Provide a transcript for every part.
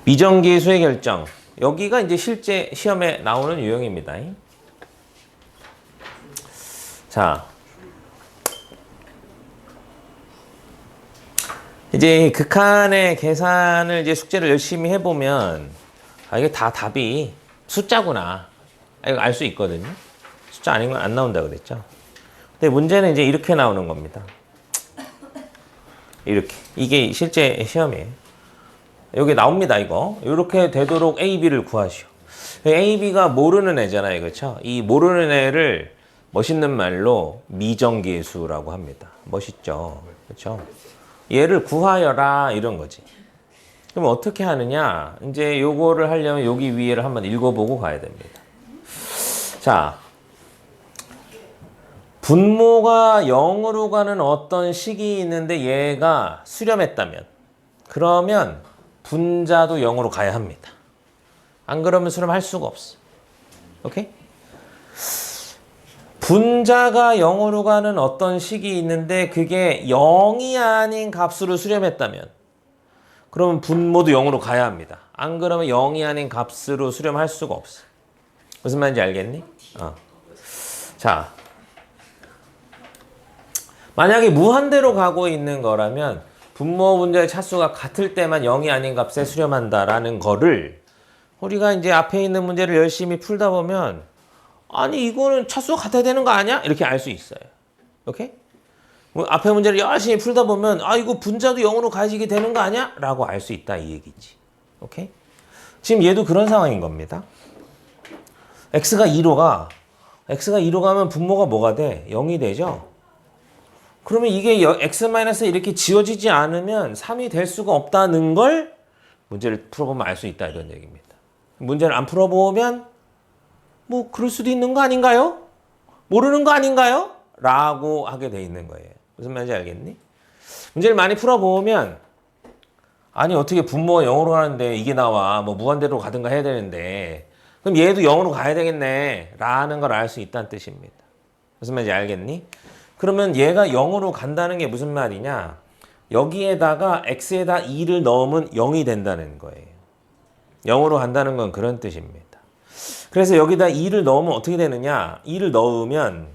미정기의 수의 결정. 여기가 이제 실제 시험에 나오는 유형입니다. 자, 이제 극한의 계산을 이제 숙제를 열심히 해보면 이게 다 답이 숫자구나. 이거 알 수 있거든요. 숫자 아닌 건 안 나온다 그랬죠. 근데 문제는 이제 이렇게 나오는 겁니다. 이렇게. 이게 실제 시험이에요. 여기 나옵니다, 이거. 이렇게 되도록 A, B를 구하시오. A, B가 모르는 애잖아요, 그렇죠? 이 모르는 애를 멋있는 말로 미정계수라고 합니다. 멋있죠, 그렇죠? 얘를 구하여라 이런 거지. 그럼 어떻게 하느냐? 이제 요거를 하려면 여기 위에를 한번 읽어보고 가야 됩니다. 자, 분모가 0으로 가는 어떤 식이 있는데 얘가 수렴했다면, 그러면 분자도 0으로 가야 합니다. 안 그러면 수렴할 수가 없어. 오케이? 분자가 0으로 가는 어떤 식이 있는데 그게 0이 아닌 값으로 수렴했다면, 그러면 분모도 0으로 가야 합니다. 안 그러면 0이 아닌 값으로 수렴할 수가 없어. 무슨 말인지 알겠니? 자, 만약에 무한대로 가고 있는 거라면 분모 분자의 차수가 같을 때만 0이 아닌 값에 수렴한다라는 거를 우리가 이제 앞에 있는 문제를 열심히 풀다 보면, 아니 이거는 차수가 같아야 되는 거 아니야? 이렇게 알 수 있어요. 오케이? 뭐 앞에 문제를 열심히 풀다 보면 이거 분자도 0으로 가지게 되는 거 아니야? 라고 알 수 있다 이 얘기지. 오케이? 지금 얘도 그런 상황인 겁니다. x가 2로 가면 분모가 뭐가 돼? 0이 되죠? 그러면 이게 x- 이렇게 지워지지 않으면 3이 될 수가 없다는 걸 문제를 풀어보면 알 수 있다 이런 얘기입니다. 문제를 안 풀어보면 뭐 그럴 수도 있는 거 아닌가요? 모르는 거 아닌가요? 라고 하게 돼 있는 거예요. 무슨 말인지 알겠니? 문제를 많이 풀어보면, 아니 어떻게 분모가 0으로 가는데 이게 나와, 뭐 무한대로 가든가 해야 되는데 그럼 얘도 0으로 가야 되겠네 라는 걸 알 수 있다는 뜻입니다. 무슨 말인지 알겠니? 그러면 얘가 0으로 간다는 게 무슨 말이냐? 여기에다가 x에다 2를 넣으면 0이 된다는 거예요. 0으로 간다는 건 그런 뜻입니다. 그래서 여기다 2를 넣으면 어떻게 되느냐? 2를 넣으면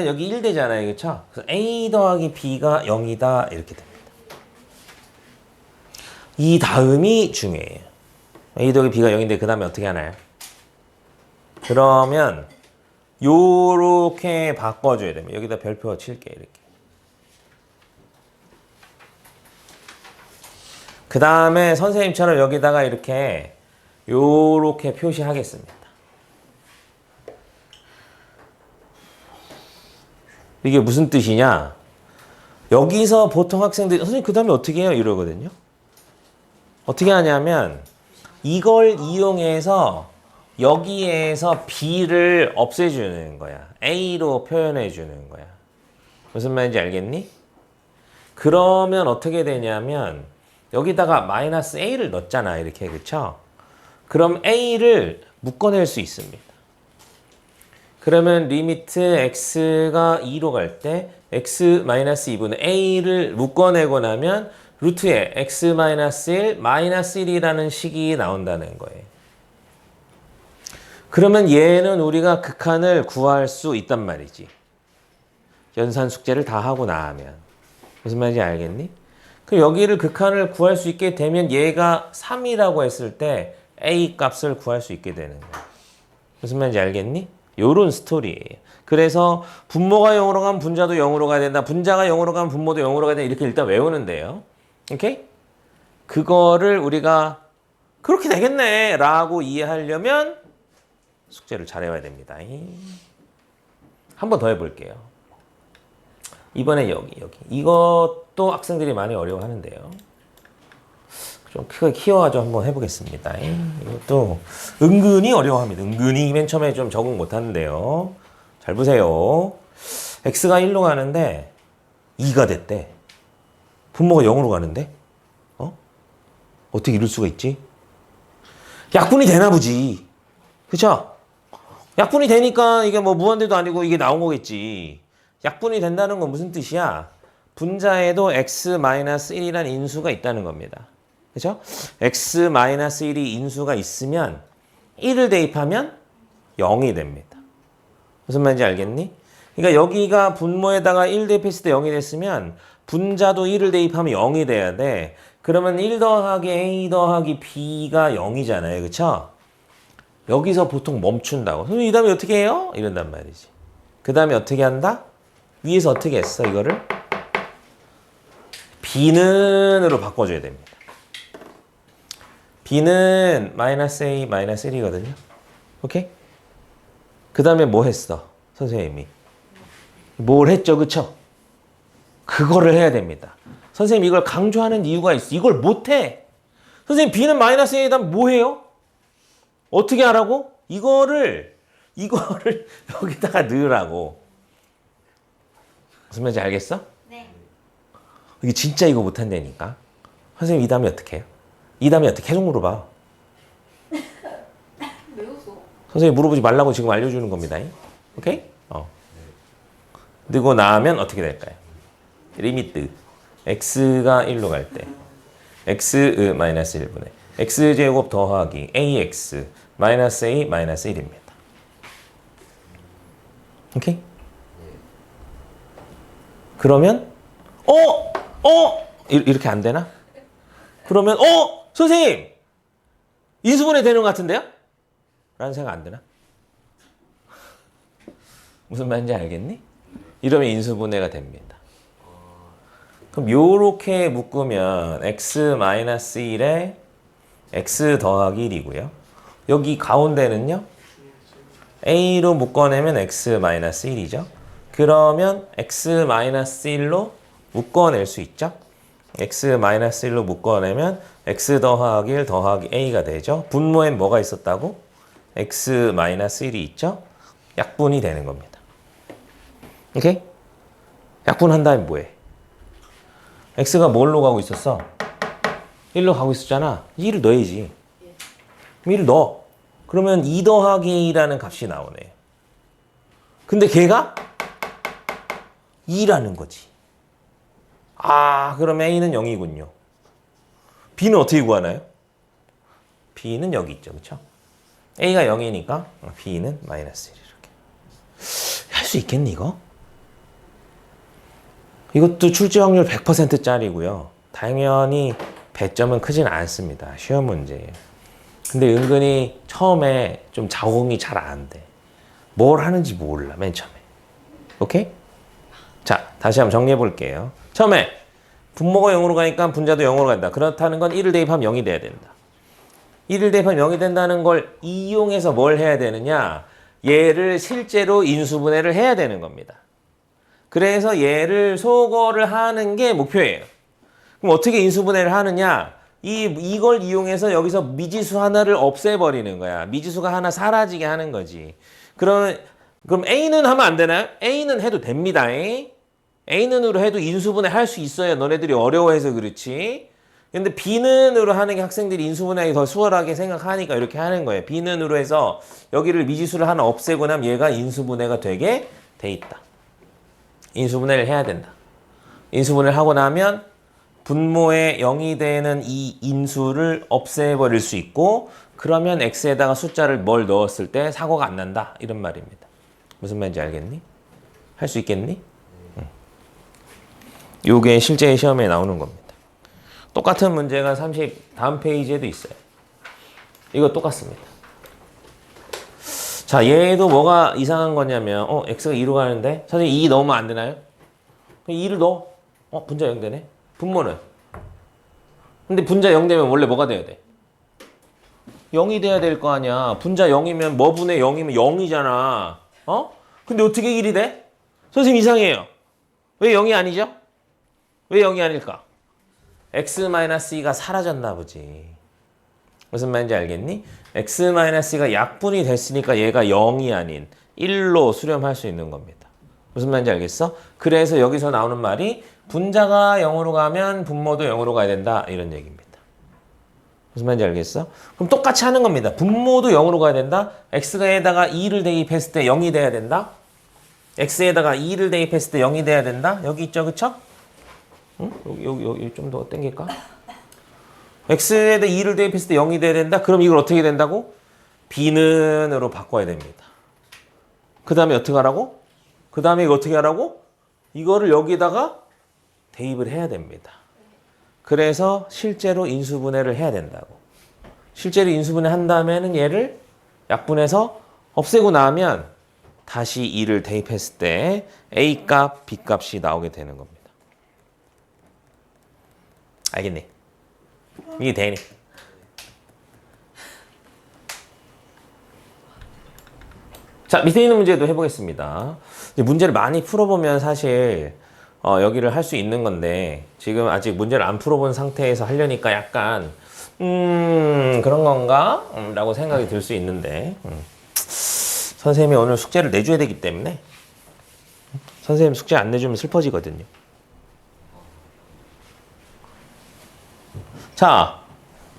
여기 1 되잖아요. 그렇죠? 그래서 a 더하기 b가 0이다 이렇게 됩니다. 이 다음이 중요해요. a 더하기 b가 0인데 그 다음에 어떻게 하나요? 그러면 요렇게 바꿔줘야 됩니다. 여기다 별표 칠게 이렇게. 그 다음에 선생님처럼 여기다가 이렇게 요렇게 표시하겠습니다. 이게 무슨 뜻이냐? 여기서 보통 학생들이 선생님 그 다음에 어떻게 해요? 이러거든요. 어떻게 하냐면 이걸 이용해서 여기에서 b를 없애주는 거야. a로 표현해주는 거야. 무슨 말인지 알겠니? 그러면 어떻게 되냐면 여기다가 마이너스 a를 넣었잖아. 이렇게 그쵸? 그럼 a를 묶어낼 수 있습니다. 그러면 리미트 x가 2로 갈 때 x-2분의 a를 묶어내고 나면 루트에 x-1 마이너스 1이라는 식이 나온다는 거예요. 그러면 얘는 우리가 극한을 구할 수 있단 말이지. 연산 숙제를 다 하고 나면. 무슨 말인지 알겠니? 그럼 여기를 극한을 구할 수 있게 되면 얘가 3이라고 했을 때 a 값을 구할 수 있게 되는 거야. 무슨 말인지 알겠니? 요런 스토리예요. 그래서 분모가 0으로 가면 분자도 0으로 가야 된다. 분자가 0으로 가면 분모도 0으로 가야 된다. 이렇게 일단 외우는데요. 오케이? 그거를 우리가 그렇게 되겠네 라고 이해하려면 숙제를 잘 해와야 됩니다. 한 번 더 해볼게요. 이번에 여기. 이것도 학생들이 많이 어려워하는데요. 좀 크게 키워가지고 한번 해보겠습니다. 이것도 은근히 어려워합니다. 은근히 맨 처음에 좀 적응 못하는데요. 잘 보세요. x가 1로 가는데 2가 됐대. 분모가 0으로 가는데? 어떻게 이럴 수가 있지? 약분이 되나 보지. 그쵸? 약분이 되니까 이게 뭐 무한대도 아니고 이게 나온 거겠지. 약분이 된다는 건 무슨 뜻이야? 분자에도 x-1이라는 인수가 있다는 겁니다. 그죠? x-1이 인수가 있으면 1을 대입하면 0이 됩니다. 무슨 말인지 알겠니? 그러니까 여기가 분모에다가 1 대입했을 때 0이 됐으면 분자도 1을 대입하면 0이 돼야 돼. 그러면 1 더하기 a 더하기 b가 0이잖아요. 그쵸? 여기서 보통 멈춘다고. 선생님 이 다음에 어떻게 해요? 이런단 말이지. 그 다음에 어떻게 한다? 위에서 어떻게 했어? 이거를 b는으로 바꿔줘야 됩니다. b는 -a, -1이거든요. 오케이? 그 다음에 뭐 했어? 선생님이. 뭘 했죠? 그쵸? 그거를 해야 됩니다. 선생님 이걸 강조하는 이유가 있어. 이걸 못해. 선생님 b는 -a에다 뭐 해요? 어떻게 하라고? 이거를 여기다가 넣으라고. 무슨 말인지 알겠어? 네. 이게 진짜 이거 못한다니까. 선생님 이 다음에 어떻게 해요? 이 다음에 어떻게 계속 물어봐. 왜 웃어? 선생님 물어보지 말라고 지금 알려주는 겁니다. 오케이? 그리고 나면 어떻게 될까요? 리미트 x가 1로 갈 때 x-1분의 x제곱 더하기 ax 마이너스 a 마이너스 1입니다. 오케이? 그러면 이렇게 안 되나? 그러면 선생님 인수분해 되는 것 같은데요? 라는 생각 안 드나? 무슨 말인지 알겠니? 이러면 인수분해가 됩니다. 그럼 요렇게 묶으면 x-1에 x 더하기 1이고요. 여기 가운데는요. a로 묶어내면 x-1이죠. 그러면 x-1로 묶어낼 수 있죠. x-1로 묶어내면 x 더하기 1 더하기 a가 되죠. 분모엔 뭐가 있었다고? x-1이 있죠. 약분이 되는 겁니다. 오케이? 약분한 다음에 뭐해? x가 뭘로 가고 있었어? 1로 가고 있었잖아. 2를 넣어야지. 1을 넣어. 그러면 2 더하기 2라는 값이 나오네. 근데 걔가 2라는 거지. 그럼 a는 0이군요. b는 어떻게 구하나요? b는 여기 있죠. 그쵸? a가 0이니까 b는 -1 이렇게. 할 수 있겠니 이거? 이것도 출제 확률 100%짜리고요. 당연히 배점은 크진 않습니다. 시험 문제예요. 근데 은근히 처음에 좀 적응이 잘 안 돼. 뭘 하는지 몰라, 맨 처음에. 오케이? 자, 다시 한번 정리해 볼게요. 처음에 분모가 0으로 가니까 분자도 0으로 간다. 그렇다는 건 1을 대입하면 0이 돼야 된다. 1을 대입하면 0이 된다는 걸 이용해서 뭘 해야 되느냐? 얘를 실제로 인수분해를 해야 되는 겁니다. 그래서 얘를 소거를 하는 게 목표예요. 그럼 어떻게 인수분해를 하느냐? 이걸 이용해서 여기서 미지수 하나를 없애버리는 거야. 미지수가 하나 사라지게 하는 거지. 그럼 A는 하면 안 되나요? A는 해도 됩니다. A는으로 해도 인수분해 할 수 있어요. 너네들이 어려워해서 그렇지. 근데 B는으로 하는 게 학생들이 인수분해하기 더 수월하게 생각하니까 이렇게 하는 거예요. B는으로 해서 여기를 미지수를 하나 없애고 나면 얘가 인수분해가 되게 돼 있다. 인수분해를 해야 된다. 인수분해를 하고 나면 분모에 0이 되는 이 인수를 없애버릴 수 있고 그러면 x에다가 숫자를 뭘 넣었을 때 사고가 안 난다. 이런 말입니다. 무슨 말인지 알겠니? 할 수 있겠니? 응. 요게 실제 시험에 나오는 겁니다. 똑같은 문제가 다음 페이지에도 있어요. 이거 똑같습니다. 자, 얘도 뭐가 이상한 거냐면 x가 2로 가는데 선생님 2 넣으면 안 되나요? 2를 넣어. 분자 0 되네. 분모는? 근데 분자 0 되면 원래 뭐가 돼야 돼? 0이 돼야 될 거 아니야. 분자 0이면 뭐 분의 0이면 0이잖아. 근데 어떻게 1이 돼? 선생님 이상해요. 왜 0이 아니죠? 왜 0이 아닐까? x-2가 사라졌나 보지. 무슨 말인지 알겠니? x-2가 약분이 됐으니까 얘가 0이 아닌 1로 수렴할 수 있는 겁니다. 무슨 말인지 알겠어? 그래서 여기서 나오는 말이 분자가 0으로 가면 분모도 0으로 가야 된다. 이런 얘기입니다. 무슨 말인지 알겠어? 그럼 똑같이 하는 겁니다. 분모도 0으로 가야 된다. x에다가 2를 대입했을 때 0이 돼야 된다. x에다가 2를 대입했을 때 0이 돼야 된다. 여기 있죠. 그쵸? 응? 여기 좀 더 땡길까? x에다 2를 대입했을 때 0이 돼야 된다? 그럼 이걸 어떻게 된다고? b는으로 바꿔야 됩니다. 그 다음에 어떻게 하라고? 그 다음에 이거 어떻게 하라고? 이거를 여기다가 대입을 해야 됩니다. 그래서 실제로 인수분해를 해야 된다고. 실제로 인수분해 한 다음에는 얘를 약분해서 없애고 나면 다시 2를 대입했을 때 A 값, B 값이 나오게 되는 겁니다. 알겠니? 이게 되니? 자, 밑에 있는 문제도 해보겠습니다. 이제 문제를 많이 풀어보면 사실 여기를 할 수 있는 건데 지금 아직 문제를 안 풀어본 상태에서 하려니까 약간 그런 건가? 라고 생각이 들 수 있는데 선생님이 오늘 숙제를 내줘야 되기 때문에 선생님 숙제 안 내주면 슬퍼지거든요. 자,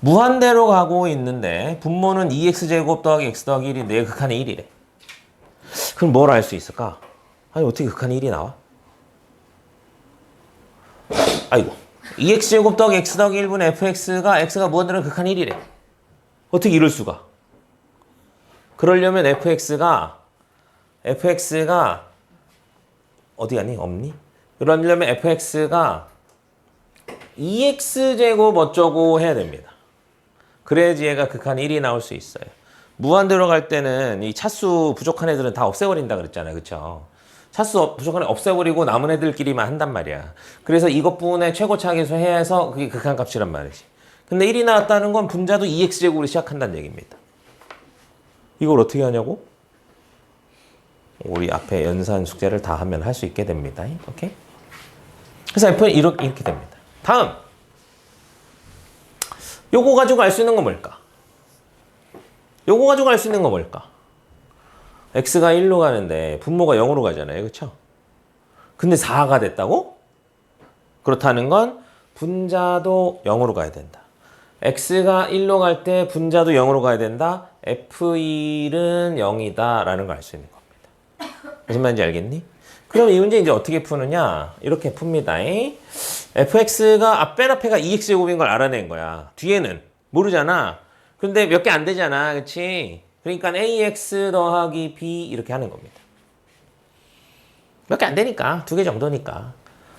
무한대로 가고 있는데 분모는 2x제곱 더하기 x 더하기 1인데 극한의 1이래. 그럼 뭘 알 수 있을까? 아니 어떻게 극한의 1이 나와? 아이고 2x제곱 더하기 x 더하기 1분의 x가 무한대로 극한의 1이래. 어떻게 이럴 수가? 그러려면 fx가 어디 가니? 없니? 그러려면 fx가 2x제곱 어쩌고 해야 됩니다. 그래야지 얘가 극한의 1이 나올 수 있어요. 무한대로 갈 때는 이 차수 부족한 애들은 다 없애버린다 그랬잖아요. 그쵸? 차수 부족한 애 없애버리고 남은 애들끼리만 한단 말이야. 그래서 이것분의 최고차계수 해서 그게 극한값이란 말이지. 근데 1이 나왔다는 건 분자도 2x제곱으로 시작한다는 얘기입니다. 이걸 어떻게 하냐고? 우리 앞에 연산 숙제를 다 하면 할 수 있게 됩니다. 오케이? 그래서 F는 이렇게 됩니다. 다음! 요거 가지고 알 수 있는 건 뭘까? 요거 가지고 알 수 있는 건 뭘까? x가 1로 가는데 분모가 0으로 가잖아요. 그렇죠? 근데 4가 됐다고? 그렇다는 건 분자도 0으로 가야 된다. x가 1로 갈 때 분자도 0으로 가야 된다. f1은 0이다 라는 걸 알 수 있는 겁니다. 무슨 말인지 알겠니? 그럼 이 문제 이제 어떻게 푸느냐? 이렇게 풉니다. fx가 앞에가 2x제곱인 걸 알아낸 거야. 뒤에는 모르잖아. 근데 몇 개 안 되잖아. 그치? 그러니까 ax 더하기 b 이렇게 하는 겁니다. 몇 개 안 되니까. 2개 정도니까.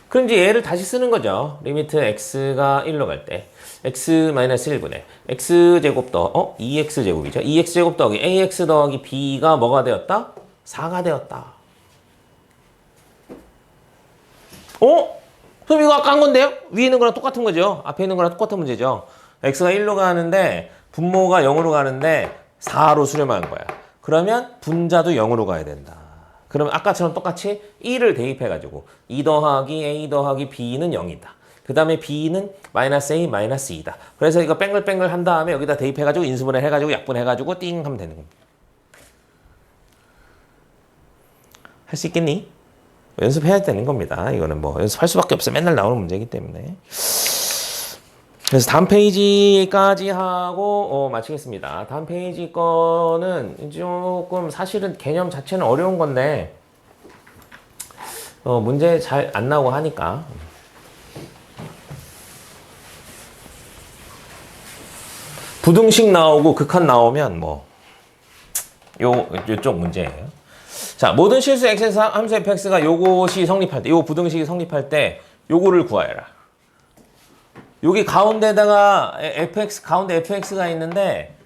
그럼 이제 얘를 다시 쓰는 거죠. 리미트 x가 1로 갈 때 x-1분의 x제곱 2x제곱이죠. 2x제곱 더하기 ax 더하기 b가 뭐가 되었다? 4가 되었다. 그럼 이거 아까 한 건데요? 위에 있는 거랑 똑같은 거죠. 앞에 있는 거랑 똑같은 문제죠. x가 1로 가는데 분모가 0으로 가는데 4로 수렴한 거야. 그러면 분자도 0으로 가야 된다. 그러면 아까처럼 똑같이 1을 대입해가지고 2 더하기 a 더하기 b는 0이다. 그 다음에 b는 마이너스 a 마이너스 2다. 그래서 이거 뺑글뺑글 한 다음에 여기다 대입해가지고 인수분해 해가지고 약분해가지고 띵 하면 되는 겁니다. 할 수 있겠니? 연습해야 되는 겁니다. 이거는 뭐 연습할 수밖에 없어. 맨날 나오는 문제이기 때문에. 그래서 다음 페이지까지 하고 마치겠습니다. 다음 페이지 거는 조금 사실은 개념 자체는 어려운 건데 문제 잘 안 나오고 하니까 부등식 나오고 극한 나오면 뭐 요쪽 문제예요. 자, 모든 실수 x에서 함수 fx가 요것이 성립할 때, 요 부등식이 성립할 때 요거를 구하여라. 여기 가운데다가 가운데 fx가 있는데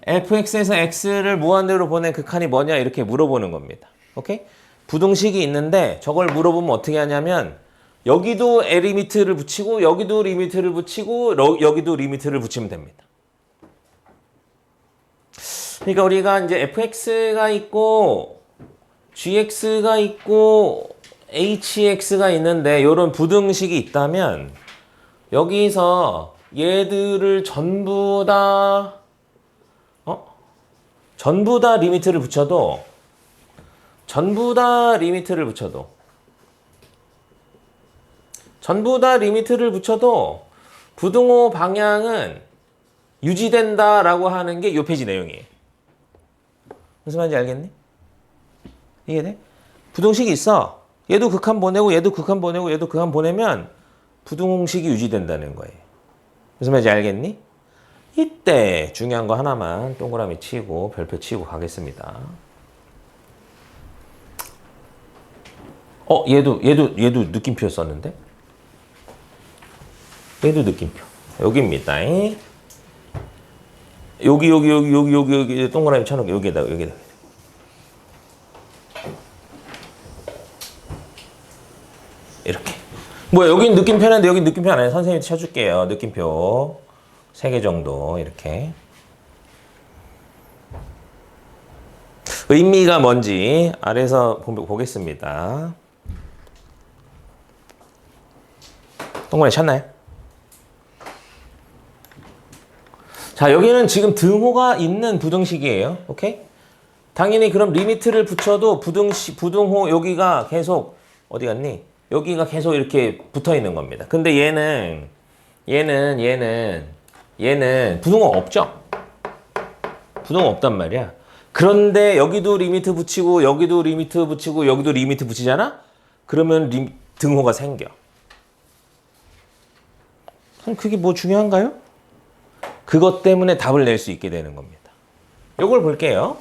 fx에서 x를 무한대로 보낸 극한이 뭐냐 이렇게 물어보는 겁니다. 오케이? 부등식이 있는데 저걸 물어보면 어떻게 하냐면 여기도 리미트를 붙이고 여기도 리미트를 붙이고 여기도 리미트를 붙이면 됩니다. 그러니까 우리가 이제 fx가 있고 gx가 있고 hx가 있는데 이런 부등식이 있다면 여기서 얘들을 전부 다 리미트를 붙여도 전부 다 리미트를 붙여도 부등호 방향은 유지된다라고 하는 게 이 페이지 내용이에요. 무슨 말인지 알겠니? 이해돼? 부등식이 있어. 얘도 극한 보내고 얘도 극한 보내고 얘도 극한 보내면 부등식이 유지된다는 거예요. 무슨 말인지 알겠니? 이때 중요한 거 하나만 동그라미 치고 별표 치고 가겠습니다. 얘도 느낌표 썼는데? 얘도 느낌표. 여기입니다. 여기 동그라미 쳐놓고 여기에다. 이렇게. 뭐 여긴 느낌표인데 여기 느낌표 안 해. 선생님이 쳐줄게요. 느낌표 3개 정도 이렇게. 의미가 뭔지 아래에서 보겠습니다. 동그라미 쳤나요? 자, 여기는 지금 등호가 있는 부등식이에요. 오케이? 당연히 그럼 리미트를 붙여도 부등호 여기가 계속 어디 갔니? 여기가 계속 이렇게 붙어 있는 겁니다. 근데 얘는 부등호 없죠? 부등호 없단 말이야. 그런데 여기도 리미트 붙이고 여기도 리미트 붙이고 여기도 리미트 붙이잖아? 그러면 등호가 생겨. 그럼 그게 뭐 중요한가요? 그것 때문에 답을 낼 수 있게 되는 겁니다. 요걸 볼게요.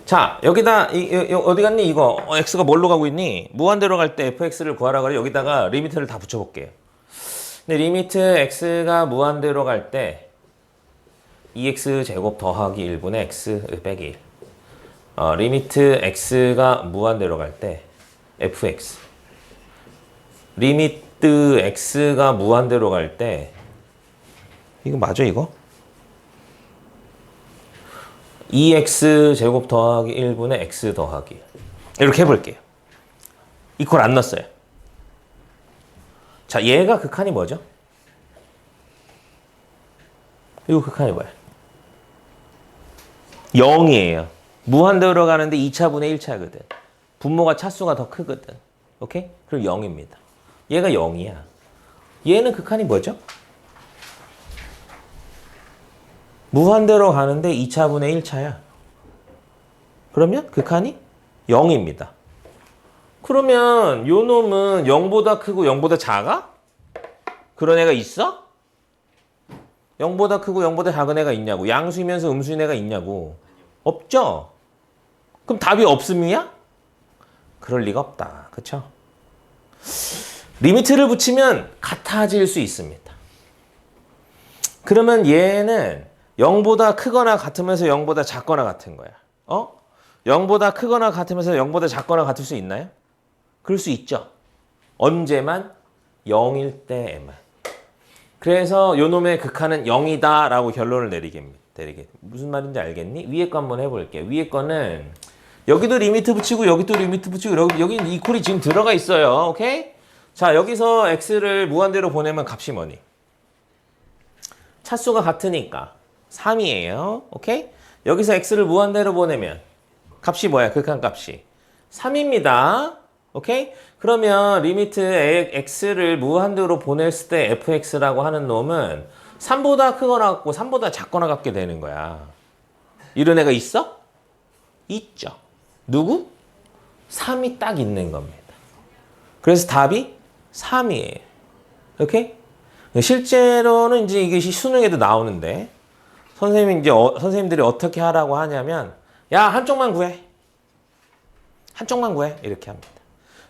자, 여기다 어디 갔니? 이거 x가 뭘로 가고 있니? 무한대로 갈 때 fx를 구하라 그래. 여기다가 리미트를 다 붙여볼게요. 근데 리미트 x가 무한대로 갈 때 2x 제곱 더하기 1분의 x 빼기 1. 리미트 x가 무한대로 갈 때 fx. 리미트 x가 무한대로 갈 때 이거 맞아 이거? 2x 제곱 더하기 1분의 x 더하기 이렇게 해볼게요. 이퀄 안 넣었어요. 자, 얘가 극한이 뭐죠? 이거 극한이 뭐야? 0이에요. 무한대로 가는데 2차분의 1차거든. 분모가 차수가 더 크거든. 오케이? 그럼 0입니다. 얘가 0이야. 얘는 극한이 뭐죠? 무한대로 가는데 2차분의 1차야. 그러면 극한이 0입니다. 그러면 요 놈은 0보다 크고 0보다 작아? 그런 애가 있어? 0보다 크고 0보다 작은 애가 있냐고. 양수이면서 음수인 애가 있냐고. 없죠? 그럼 답이 없음이야? 그럴 리가 없다. 그쵸? 리미트를 붙이면 같아질 수 있습니다. 그러면 얘는 0보다 크거나 같으면서 0보다 작거나 같은 거야. 0보다 크거나 같으면서 0보다 작거나 같을 수 있나요? 그럴 수 있죠. 언제만? 0일 때에만. 그래서 요 놈의 극한은 0이다 라고 결론을 내리게. 무슨 말인지 알겠니? 위에 거 한번 해볼게요. 위에 거는 여기도 리미트 붙이고 여기도 리미트 붙이고 여기 이퀄이 지금 들어가 있어요. 오케이? 자, 여기서 x를 무한대로 보내면 값이 뭐니? 차수가 같으니까 3이에요. 오케이? 여기서 x를 무한대로 보내면 값이 뭐야? 극한 값이 3입니다. 오케이? 그러면 리미트 x를 무한대로 보냈을 때 fx라고 하는 놈은 3보다 크거나 같고 3보다 작거나 같게 되는 거야. 이런 애가 있어? 있죠. 누구? 3이 딱 있는 겁니다. 그래서 답이 3이에요. 오케이? 실제로는 이제 이게 수능에도 나오는데 선생님들이 어떻게 하라고 하냐면 야, 한쪽만 구해. 이렇게 합니다.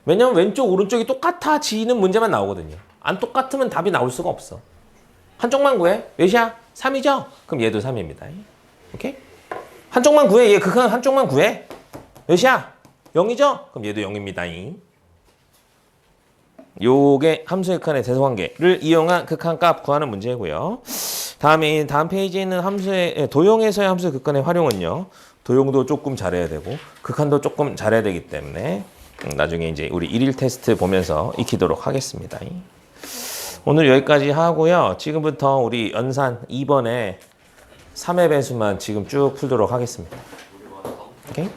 왜냐면 왼쪽 오른쪽이 똑같아지는 문제만 나오거든요. 안 똑같으면 답이 나올 수가 없어. 한쪽만 구해. 몇이야? 3이죠? 그럼 얘도 3입니다. 오케이? 한쪽만 구해. 얘 극한 한쪽만 구해. 몇이야? 0이죠? 그럼 얘도 0입니다. 요게 함수의 극한의 대소관계를 이용한 극한값 구하는 문제고요. 다음 페이지에 있는 도형에서의 함수의 극한의 활용은요. 도형도 조금 잘해야 되고 극한도 조금 잘해야 되기 때문에 나중에 이제 우리 1일 테스트 보면서 익히도록 하겠습니다. 오늘 여기까지 하고요. 지금부터 우리 연산 2번에 3의 배수만 지금 쭉 풀도록 하겠습니다. 오케이?